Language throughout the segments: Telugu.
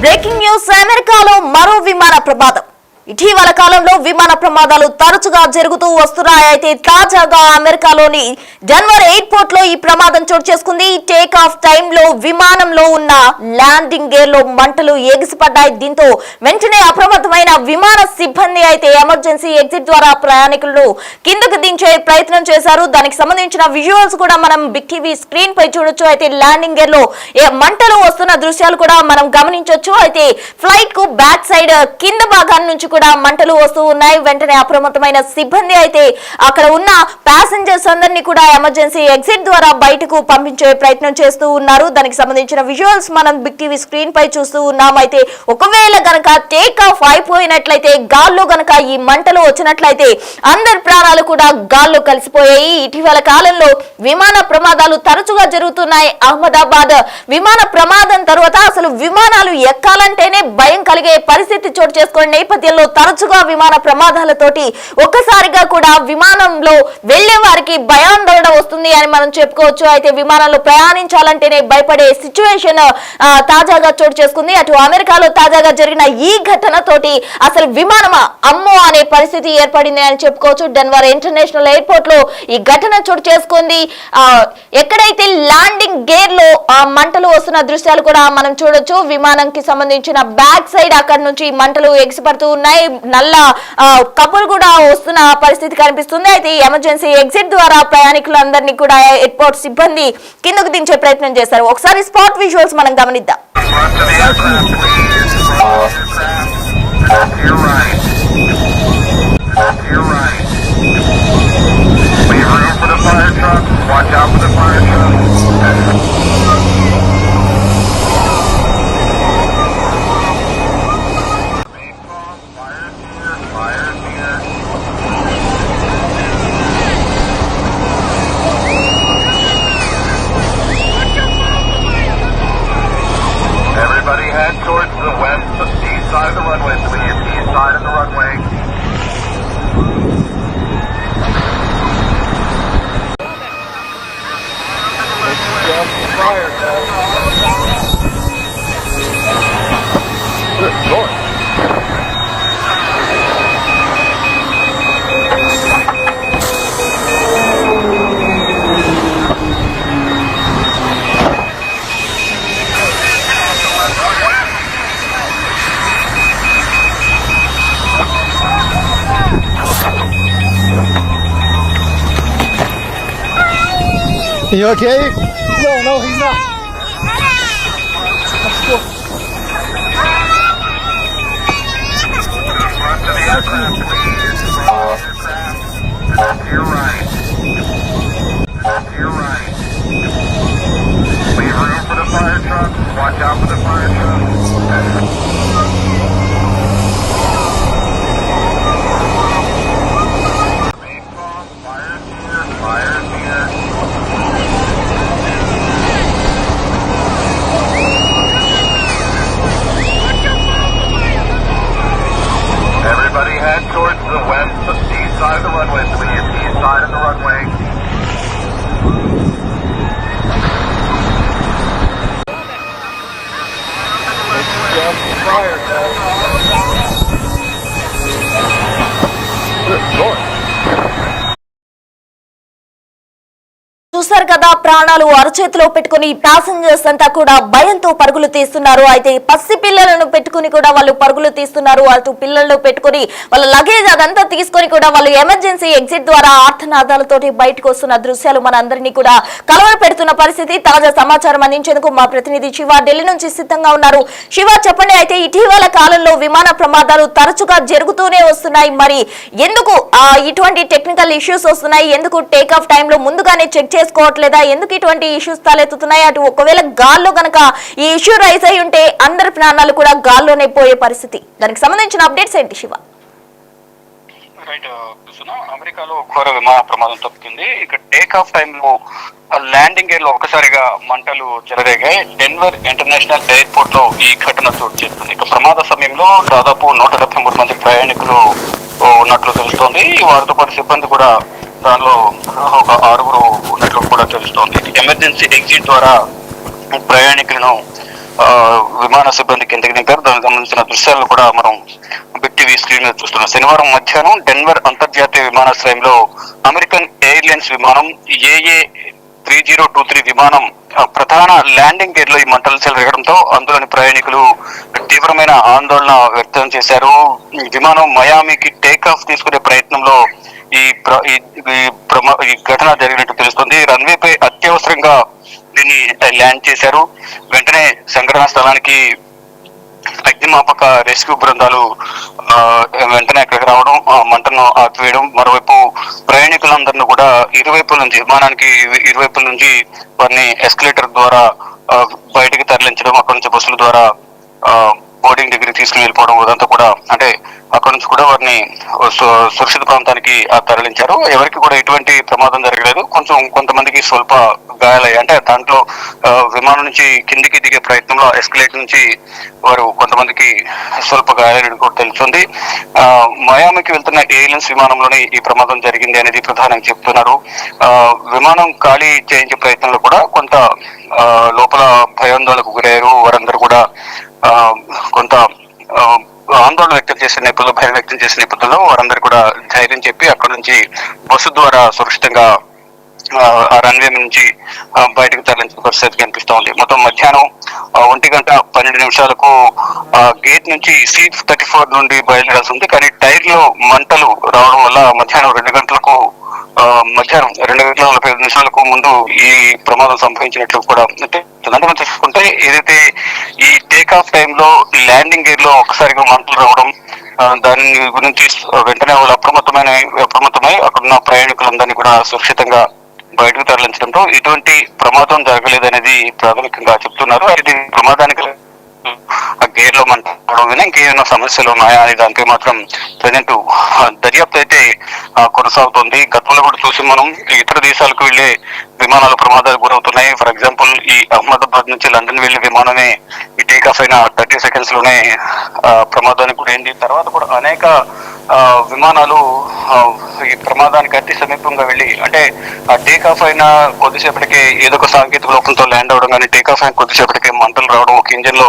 బ్రేకింగ్ న్యూస్ అమెరికాలో మరో విమాన ప్రమాదం. ఇటీవల కాలంలో విమాన ప్రమాదాలు తరచుగా జరుగుతూ వస్తున్నాయి. అయితే తాజాగా అమెరికాలోని డెన్వర్ ఎయిర్పోర్ట్ లో ఈ ప్రమాదం చోటు చేసుకుంది. టేక్ ఆఫ్ టైమ్ లో విమానంలో ఉన్న ల్యాండింగ్ గేర్ లో మంటలు ఎగిసిపడ్డాయి. దీంతో వెంటనే అప్రమత్తమైన విమాన సిబ్బంది అయితే ఎమర్జెన్సీ ఎగ్జిట్ ద్వారా ప్రయాణికులను కిందకు దించే ప్రయత్నం చేశారు. దానికి సంబంధించిన విజువల్స్ కూడా మనం బిగ్ టీవీ స్క్రీన్ పై చూడొచ్చు. అయితే ల్యాండింగ్ గేర్ లో మంటలు వస్తున్న దృశ్యాలు కూడా మనం గమనించవచ్చు. అయితే ఫ్లైట్ కు బ్యాక్ సైడ్ కింద భాగాన్ని నుంచి కూడా మంటలు వస్తూ ఉన్నాయి. వెంటనే అప్రమత్తమైన సిబ్బంది అయితే అక్కడ ఉన్న ప్యాసింజర్స్ అందరినీ కూడా ఎమర్జెన్సీ ఎగ్జిట్ ద్వారా బయటకు పంపించే ప్రయత్నం చేస్తూ ఉన్నారు. దానికి సంబంధించిన విజువల్స్ మనం బిగ్ టీవీ స్క్రీన్ పై చూస్తూ ఉన్నాం. అయితే ఒకవేళ గనక టేక్ ఆఫ్ అయిపోయినట్లయితే, గాల్లో గనక ఈ మంటలు వచ్చినట్లయితే అందరి ప్రాణాలు కూడా గాల్లో కలిసిపోయాయి. ఇటీవల కాలంలో విమాన ప్రమాదాలు తరచుగా జరుగుతున్నాయి. అహ్మదాబాద్ విమాన ప్రమాదం తర్వాత అసలు విమానాలు ఎక్కాలంటేనే భయం కలిగే పరిస్థితి చోటు చేసుకునే నేపథ్యంలో తరచుగా విమాన ప్రమాదాలతోటి ఒక్కసారిగా కూడా విమానంలో వెళ్లే వారికి భయాందోళన వస్తుంది అని మనం చెప్పుకోవచ్చు. అయితే విమానంలో ప్రయాణించాలంటేనే భయపడే సిచ్యువేషన్ తాజాగా చోటు చేసుకుంది. అటు అమెరికాలో తాజాగా జరిగిన ఈ ఘటనతోటి అసలు విమానమా అమ్మో అనే పరిస్థితి ఏర్పడింది అని చెప్పుకోవచ్చు. డెన్వర్ ఇంటర్నేషనల్ ఎయిర్పోర్ట్ లో ఈ ఘటన చోటు చేసుకుంది. ఎక్కడైతే ల్యాండింగ్ గేర్ లో మంటలు వస్తున్న దృశ్యాలు కూడా మనం చూడొచ్చు. విమానంకి సంబంధించిన బ్యాక్ సైడ్ అక్కడ నుంచి మంటలు ఎగిసిపడుతూ ఉన్నాయి. నల్ల కప్పులు కూడా వస్తున్న పరిస్థితి కనిపిస్తుంది. అయితే ఎమర్జెన్సీ ఎగ్జిట్ ద్వారా ప్రయాణికులందరినీ కూడా ఎయిర్పోర్ట్ సిబ్బంది కిందకు దించే ప్రయత్నం చేశారు. ఒకసారి స్పాట్ విజువల్స్ మనం గమనిద్దాం. Everybody head towards the west, the east side of the runway. So we need the east side of the runway. It's just fire, Good Lord. You okay? No, he's not. Front to the aircraft, please. To your right. To your right. Leave room for the fire truck. Watch out for the fire truck. Everybody head towards the west, the east side of the runway. So we need the east side of the runway. It's just fire, Good Lord. చూసారు కదా, ప్రాణాలు అరచేతిలో పెట్టుకుని ప్యాసింజర్స్ అంతా కూడా భయంతో పరుగులు తీస్తున్నారు. అయితే పసి పిల్లలను పెట్టుకుని కూడా వాళ్ళు పరుగులు తీస్తున్నారు. అటు పిల్లలను పెట్టుకుని వాళ్ళ లగేజ్ అదంతా తీసుకొని కూడా వాళ్ళు ఎమర్జెన్సీ ఎగ్జిట్ ద్వారా ఆర్తనాదాలతోటి బయటకు వస్తున్న దృశ్యాలు మన అందరినీ కూడా కలవర పెడుతున్న పరిస్థితి. తాజా సమాచారం అందించేందుకు మా ప్రతినిధి శివ ఢిల్లీ నుంచి సిద్ధంగా ఉన్నారు. శివ, చెప్పండి. అయితే ఇటీవల కాలంలో విమాన ప్రమాదాలు తరచుగా జరుగుతూనే వస్తున్నాయి. మరి ఎందుకు ఇటువంటి టెక్నికల్ ఇష్యూస్ వస్తున్నాయి? ఎందుకు టేక్ ఆఫ్ టైంలో ముందుగానే చెక్ చేసుకోవట్లేదా? ఎందుకు ఇటువంటి ఇష్యూస్ తలెత్తుతున్నాయి? అటు ఒకవేళ గాల్లో గనక ఈ ఇష్యూ రైజ్ అయి ఉంటే అందరి ప్రాణాలు కూడా గాల్లోనే పోయే పరిస్థితి. దానికి సంబంధించిన అప్డేట్స్ ఏంటి శివ? రైట్, అమెరికాలో ఘోర విమాన ప్రమాదం తప్పుతుంది. ఇక టేక్ ఆఫ్ టైమ్ లో ల్యాండింగ్ గేర్ లో ఒక్కసారిగా మంటలు చెలరేగాయి. డెన్వర్ ఇంటర్నేషనల్ ఎయిర్పోర్ట్ లో ఈ ఘటన చోటు చేసుకుంది. ఇక ప్రమాద సమయంలో దాదాపు 173 మంది ప్రయాణికులు ఉన్నట్లు తెలుస్తోంది. వారితో పాటు సిబ్బంది కూడా దానిలో ఒక 6 ఉన్నట్లు కూడా తెలుస్తోంది. ఎమర్జెన్సీ ఎగ్జిట్ ద్వారా ప్రయాణికులను విమాన సిబ్బంది కిందకి దింపారు. దానికి సంబంధించిన దృశ్యాలను కూడా మనం బిగ్ టీవీ స్క్రీన్ మీద చూస్తున్నాం. శనివారం మధ్యాహ్నం డెన్వర్ అంతర్జాతీయ విమానాశ్రయంలో అమెరికన్ ఎయిర్లైన్స్ విమానం AA3023 విమానం ప్రధాన ల్యాండింగ్ గేర్ లో ఈ మంటలు చెలరేగడంతో అందులోని ప్రయాణికులు తీవ్రమైన ఆందోళన వ్యక్తం చేశారు. విమానం మయామికి టేక్ ఆఫ్ తీసుకునే ప్రయత్నంలో ఈ ఘటన జరిగినట్టు తెలుస్తుంది. రన్వేపై అత్యవసరంగా దీన్ని ల్యాండ్ చేశారు. వెంటనే సంఘటనా స్థలానికి అగ్నిమాపక రెస్క్యూ బృందాలు వెంటనే అక్కడికి రావడం, మంటను ఆపివేయడం. మరోవైపు ప్రయాణికులందరినీ కూడా ఇరువైపుల నుంచి విమానానికి ఇరువైపుల నుంచి వారిని ఎస్కలేటర్ ద్వారా బయటికి తరలించడం, అక్కడి నుంచి బస్సుల ద్వారా బోర్డింగ్ దగ్గరికి తీసుకుని వెళ్ళిపోవడం, అదంతా కూడా అంటే అక్కడ నుంచి కూడా వారిని సురక్షిత ప్రాంతానికి తరలించారు. ఎవరికి కూడా ఎటువంటి ప్రమాదం జరగలేదు. కొంతమందికి స్వల్ప గాయాలయ్యాయి. అంటే దాంట్లో విమానం నుంచి కిందికి దిగే ప్రయత్నంలో ఎస్కలేటర్ నుంచి వారు కొంతమందికి స్వల్ప గాయాలని కూడా తెలుస్తుంది. మయామికి వెళ్తున్న ఎయిర్లైన్స్ విమానంలోనే ఈ ప్రమాదం జరిగింది అనేది ప్రధానంగా చెప్తున్నారు. విమానం ఖాళీ చేయించే ప్రయత్నంలో కూడా కొంత లోపల భయాందోళనకు గురయ్యారు. వారందరూ కూడా కొంత ఆందోళన వ్యక్తం చేసే నేపథ్యంలో, భయం వ్యక్తం చేసే నేపథ్యంలో వారందరూ కూడా ధైర్యం చెప్పి అక్కడ నుంచి బస్సు ద్వారా సురక్షితంగా ఆ రన్వే నుంచి బయటకు తరలించిన పరిస్థితి కనిపిస్తూ ఉంది. మొత్తం మధ్యాహ్నం 1:12 గేట్ నుంచి C-34 నుండి బయలుదేరాల్సి ఉంది. కానీ టైర్ లో మంటలు రావడం వల్ల మధ్యాహ్నం 2:45 ముందు ఈ ప్రమాదం సంభవించినట్లు కూడా మనం చూసుకుంటే, ఏదైతే ఈ టేక్ ఆఫ్ టైంలో ల్యాండింగ్ గేర్ లో ఒక్కసారిగా మంటలు రావడం, దాని గురించి వెంటనే వాళ్ళు అప్రమత్తమై అక్కడున్న ప్రయాణికులందరినీ కూడా సురక్షితంగా బయటకు తరలించడంతో ఇటువంటి ప్రమాదం జరగలేదనేది ప్రాథమికంగా చెప్తున్నారు. అది ప్రమాదానికి గేర్ లో మంటడం ఇంకేమైనా సమస్యలు ఉన్నాయా అనే దానిపై మాత్రం ప్రజెంట్ దర్యాప్తు అయితే కొనసాగుతుంది. గతంలో కూడా చూసి మనం ఇతర దేశాలకు వెళ్లే విమానాలు ప్రమాదాలకు గురవుతున్నాయి. ఫర్ ఎగ్జాంపుల్, ఈ అహ్మదాబాద్ నుంచి లండన్ వెళ్లే విమానమే ఈ టేక్ ఆఫ్ అయిన 30 seconds లోనే ప్రమాదానికి గురైంది. తర్వాత కూడా అనేక విమానాలు ఈ ప్రమాదానికి అతి సమీపంగా వెళ్ళి, అంటే ఆ టేక్ ఆఫ్ అయిన కొద్దిసేపటికే ఏదో ఒక సాంకేతిక లోపంతో ల్యాండ్ అవడం, కానీ టేక్ ఆఫ్ అయిన కొద్దిసేపటికే మంటలు రావడం, ఒక ఇంజిన్ లో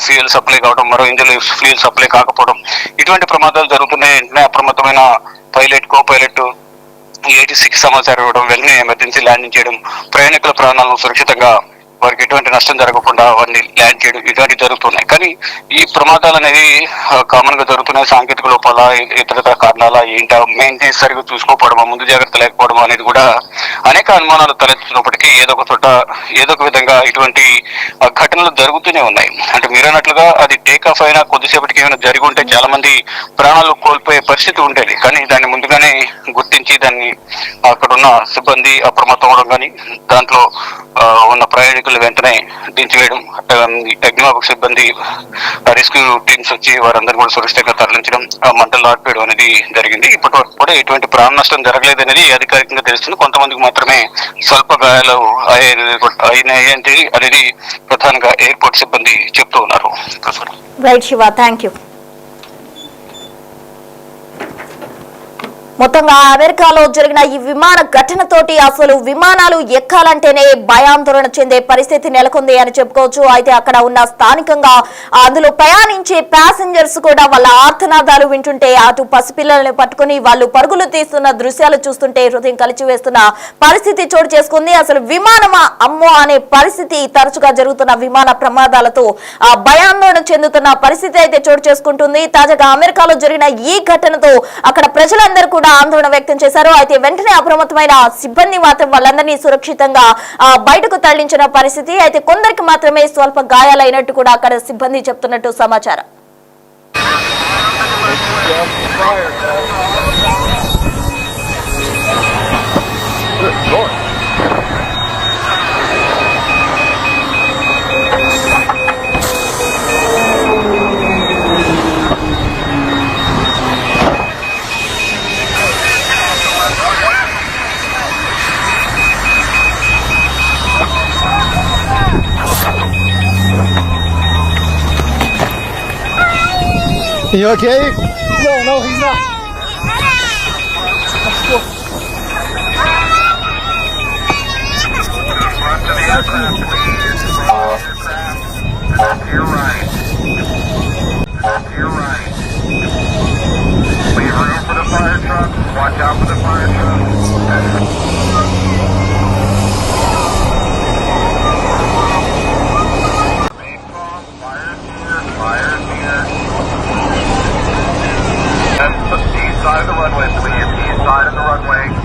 ఫ్యూయల్ సప్లై కావడం, మరో ఇంజిన్ లో ఫ్యూయల్ సప్లై కాకపోవడం, ఇటువంటి ప్రమాదాలు జరుగుతున్నాయి. వెంటనే అప్రమత్తమైన పైలట్, కో పైలట్ 86 సమాచారం ఇవ్వడం, వెంటనే ఎమర్జెన్సీ ల్యాండింగ్ చేయడం, ప్రయాణికుల ప్రాణాలను సురక్షితంగా వారికి ఎటువంటి నష్టం జరగకుండా వారిని ల్యాండ్ చేయడం, ఇటువంటివి జరుగుతున్నాయి. కానీ ఈ ప్రమాదాలు అనేవి కామన్ గా జరుగుతున్నాయి. సాంకేతిక లోపాల, ఇతర కారణాల, ఏంటా మెయింటెనెన్స్ సరిగ్గా చూసుకోకపోవడం, ముందు జాగ్రత్త లేకపోవడం అనేది కూడా అనేక అనుమానాలు తలెత్తున్నప్పటికీ ఏదో ఒక చోట ఏదో ఒక విధంగా ఇటువంటి ఘటనలు జరుగుతూనే ఉన్నాయి. అంటే మీరు అన్నట్లుగా అది టేక్ ఆఫ్ అయినా కొద్దిసేపటికి ఏమైనా జరిగి ఉంటే చాలా మంది ప్రాణాలు కోల్పోయే పరిస్థితి ఉండేది. కానీ దాన్ని ముందుగానే గుర్తించి దాన్ని అక్కడున్న సిబ్బంది అప్రమత్తం అవడం, కానీ దాంట్లో ఉన్న ప్రయాణికులు వెంటనే దించివేయడం, అగ్నిమాపక సిబ్బంది, రెస్క్యూ టీమ్స్ వచ్చి వారందరూ కూడా సురక్షితంగా తరలించడం, మంటలు ఆర్పేయడం అనేది జరిగింది. ఇప్పటి వరకు కూడా ఎటువంటి ప్రాణ నష్టం జరగలేదు అనేది అధికారికంగా తెలుస్తుంది. కొంతమందికి మాత్రమే స్వల్ప గాయాలు అయినాయి అనేది ప్రధానంగా ఎయిర్పోర్ట్ సిబ్బంది చెప్తూ ఉన్నారు. Right Shiva, thank you. మొత్తంగా అమెరికాలో జరిగిన ఈ విమాన ఘటనతోటి అసలు విమానాలు ఎక్కాలంటేనే భయాందోళన చెందే పరిస్థితి నెలకొంది అని చెప్పుకోవచ్చు. అయితే అక్కడ ఉన్న స్థానికంగా అందులో ప్రయాణించే ప్యాసింజర్స్ కూడా వాళ్ళ ఆర్తనాదాలు వింటుంటే, అటు పసిపిల్లల్ని పట్టుకుని వాళ్ళు పరుగులు తీస్తున్న దృశ్యాలు చూస్తుంటే హృదయం కలిచివేస్తున్న పరిస్థితి చోటు చేసుకుంది. అసలు విమానమా అమ్మో అనే పరిస్థితి తరచుగా జరుగుతున్న విమాన ప్రమాదాలతో భయాందోళన చెందుతున్న పరిస్థితి అయితే చోటు చేసుకుంటుంది. తాజాగా అమెరికాలో జరిగిన ఈ ఘటనతో అక్కడ ప్రజలందరూ కూడా ఆందోళన వ్యక్తం చేశారు. అయితే వెంటనే అప్రమత్తమైన సిబ్బంది మాత్రం వాళ్ళందరినీ సురక్షితంగా బయటకు తరలించిన పరిస్థితి. అయితే కొందరికి మాత్రమే స్వల్ప గాయాలైనట్టు కూడా అక్కడ సిబ్బంది చెప్తున్నట్టు సమాచారం. You okay? No, he's not. Let's go. side of the runway, please. East side of the runway.